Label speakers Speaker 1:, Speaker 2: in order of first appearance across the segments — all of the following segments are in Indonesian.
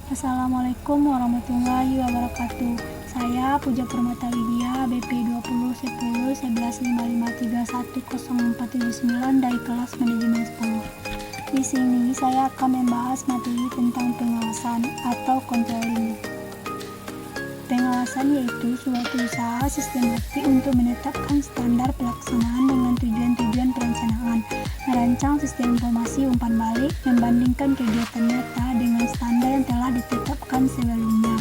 Speaker 1: Assalamualaikum warahmatullahi wabarakatuh. Saya Puja Permata Widya, BP 2010 1155310479 dari kelas manajemen 10. Di sini saya akan membahas materi tentang pengawasan atau controlling. Pengawasan yaitu suatu usaha sistematik untuk menetapkan standar pelaksanaan dengan tujuan-tujuan perencanaan, merancang sistem informasi umpan balik, membandingkan kegiatan nyata dengan standar yang telah ditetapkan sebelumnya,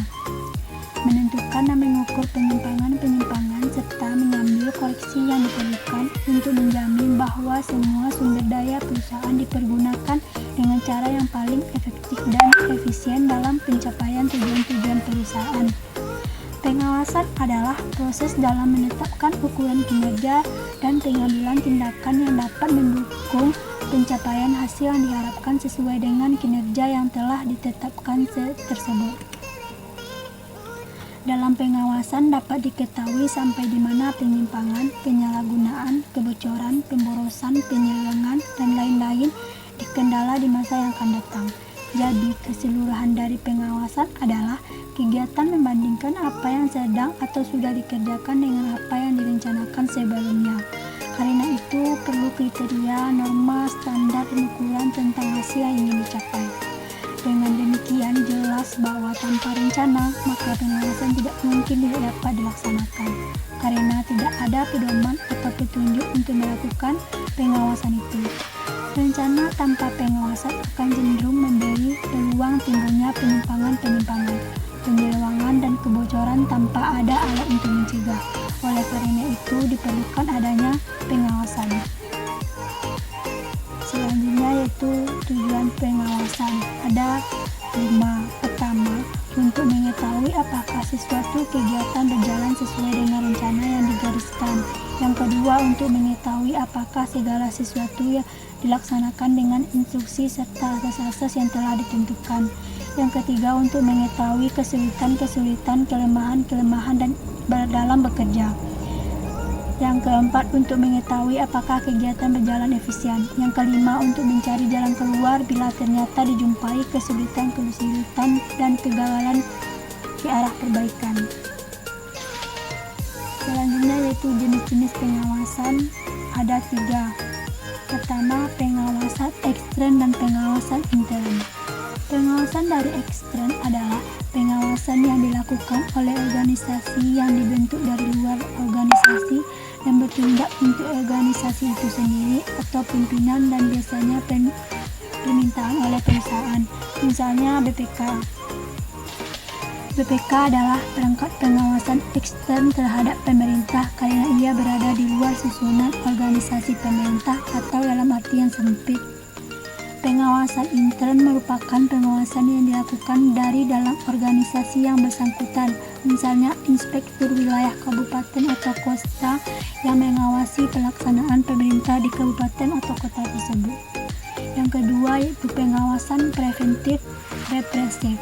Speaker 1: menentukan dan mengukur penyimpangan-penyimpangan, serta mengambil koreksi yang diperlukan untuk menjamin bahwa semua sumber daya perusahaan dipergunakan dengan cara yang paling efektif dan efisien dalam pencapaian tujuan-tujuan perusahaan. Pengawasan adalah proses dalam menetapkan ukuran kinerja dan pengambilan tindakan yang dapat mendukung pencapaian hasil yang diharapkan sesuai dengan kinerja yang telah ditetapkan tersebut. Dalam pengawasan dapat diketahui sampai di mana penyimpangan, penyalahgunaan, kebocoran, pemborosan, penyelewengan, dan lain-lain dikendala di masa yang akan datang. Jadi, keseluruhan dari pengawasan adalah kegiatan membandingkan apa yang sedang atau sudah dikerjakan dengan apa yang direncanakan sebelumnya. Karena itu, perlu kriteria, norma, standar, dan ukuran tentang hasil yang ingin dicapai. Dengan demikian, jelas bahwa tanpa rencana, maka pengawasan tidak mungkin dapat dilaksanakan. Karena tidak ada pedoman atau petunjuk untuk melakukan pengawasan itu. Rencana tanpa pengawasan akan cenderung memberi peluang timbulnya penyimpangan-penyimpangan, penyelewengan, dan kebocoran tanpa ada alat untuk mencegah. Oleh karena itu, diperlukan adanya pengawasan. Selanjutnya yaitu tujuan pengawasan. Ada 5. Pertama, untuk mengetahui apakah sesuatu kegiatan berjalan sesuai dengan rencana yang digariskan. Yang kedua, untuk mengetahui apakah segala sesuatu yang dilaksanakan dengan instruksi serta asas-asas yang telah ditentukan. Yang ketiga, untuk mengetahui kesulitan-kesulitan, kelemahan-kelemahan dalam bekerja. Yang keempat, untuk mengetahui apakah kegiatan berjalan efisien. Yang kelima, untuk mencari jalan keluar bila ternyata dijumpai kesulitan dan kegagalan ke arah perbaikan. Selanjutnya yaitu jenis-jenis pengawasan. Ada 3. Pertama, pengawasan ekstern dan pengawasan intern. Pengawasan dari ekstern adalah pengawasan yang dilakukan oleh organisasi yang dibentuk dari luar organisasi dan bertindak untuk organisasi itu sendiri atau pimpinan dan biasanya permintaan oleh perusahaan, misalnya BPK. BPK adalah perangkat pengawasan ekstern terhadap pemerintah karena ia berada di luar susunan organisasi pemerintah atau dalam arti yang sempit. Pengawasan intern merupakan pengawasan yang dilakukan dari dalam organisasi yang bersangkutan, misalnya inspektur wilayah kabupaten atau kota yang mengawasi pelaksanaan pemerintah di kabupaten atau kota tersebut. Yang kedua yaitu pengawasan preventif represif.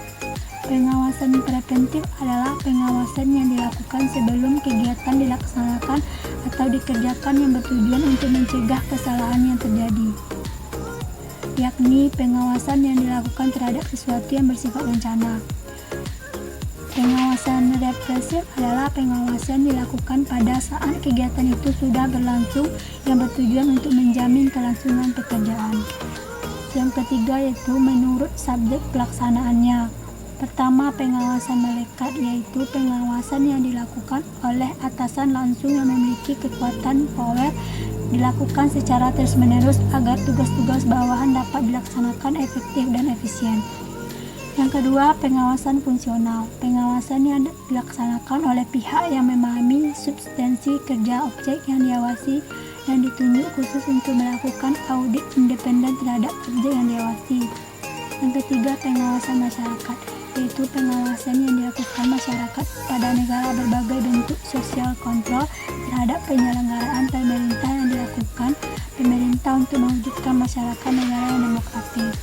Speaker 1: Pengawasan preventif adalah pengawasan yang dilakukan sebelum kegiatan dilaksanakan atau dikerjakan yang bertujuan untuk mencegah kesalahan yang terjadi, yakni pengawasan yang dilakukan terhadap sesuatu yang bersifat rencana. Pengawasan represif adalah pengawasan dilakukan pada saat kegiatan itu sudah berlangsung yang bertujuan untuk menjamin kelangsungan pekerjaan. Yang ketiga yaitu menurut subjek pelaksanaannya. Pertama, pengawasan melekat, yaitu pengawasan yang dilakukan oleh atasan langsung yang memiliki kekuatan power, dilakukan secara terus-menerus agar tugas-tugas bawahan dapat dilaksanakan efektif dan efisien. Yang kedua, pengawasan fungsional. Pengawasan yang dilaksanakan oleh pihak yang memahami substansi kerja objek yang diawasi dan ditunjuk khusus untuk melakukan audit independen terhadap objek yang diawasi. Yang ketiga, pengawasan masyarakat, yaitu pengawasan yang dilakukan masyarakat pada negara berbagai bentuk social control terhadap penyelenggaraan pemerintah yang dilakukan pemerintah untuk mewujudkan masyarakat negara yang demokratis.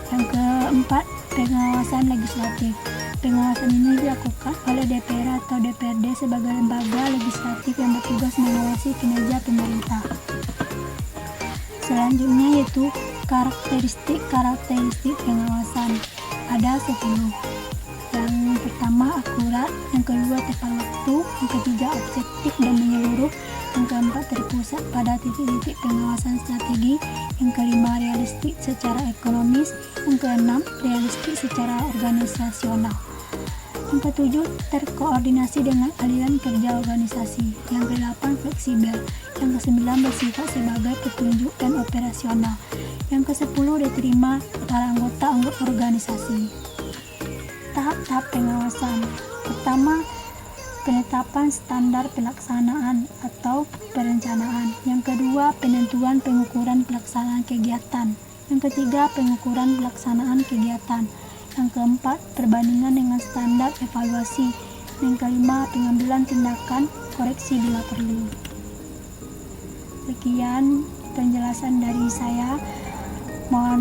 Speaker 1: Yang keempat, pengawasan legislatif. Pengawasan ini dilakukan oleh DPR atau DPRD sebagai lembaga legislatif yang bertugas mengawasi kinerja pemerintah. Selanjutnya yaitu karakteristik pengawasan. ada 10. Yang pertama akurat, yang kedua tepat waktu, yang ketiga objektif dan menyeluruh, yang keempat terpusat pada titik-titik pengawasan strategi, yang kelima realistik secara ekonomis, yang keenam realistik secara organisasional, yang ketujuh terkoordinasi dengan aliran kerja organisasi, yang kedelapan fleksibel, yang kesembilan bersifat sebagai petunjuk dan operasional, yang kesepuluh diterima para anggota organisasi. Tahap-tahap pengawasan. Pertama, penetapan standar pelaksanaan atau perencanaan. Yang kedua, penentuan pengukuran pelaksanaan kegiatan. Yang ketiga, pengukuran pelaksanaan kegiatan. Yang keempat, perbandingan dengan standar evaluasi. Yang kelima, pengambilan tindakan koreksi bila perlu. Sekian penjelasan dari saya. Mohon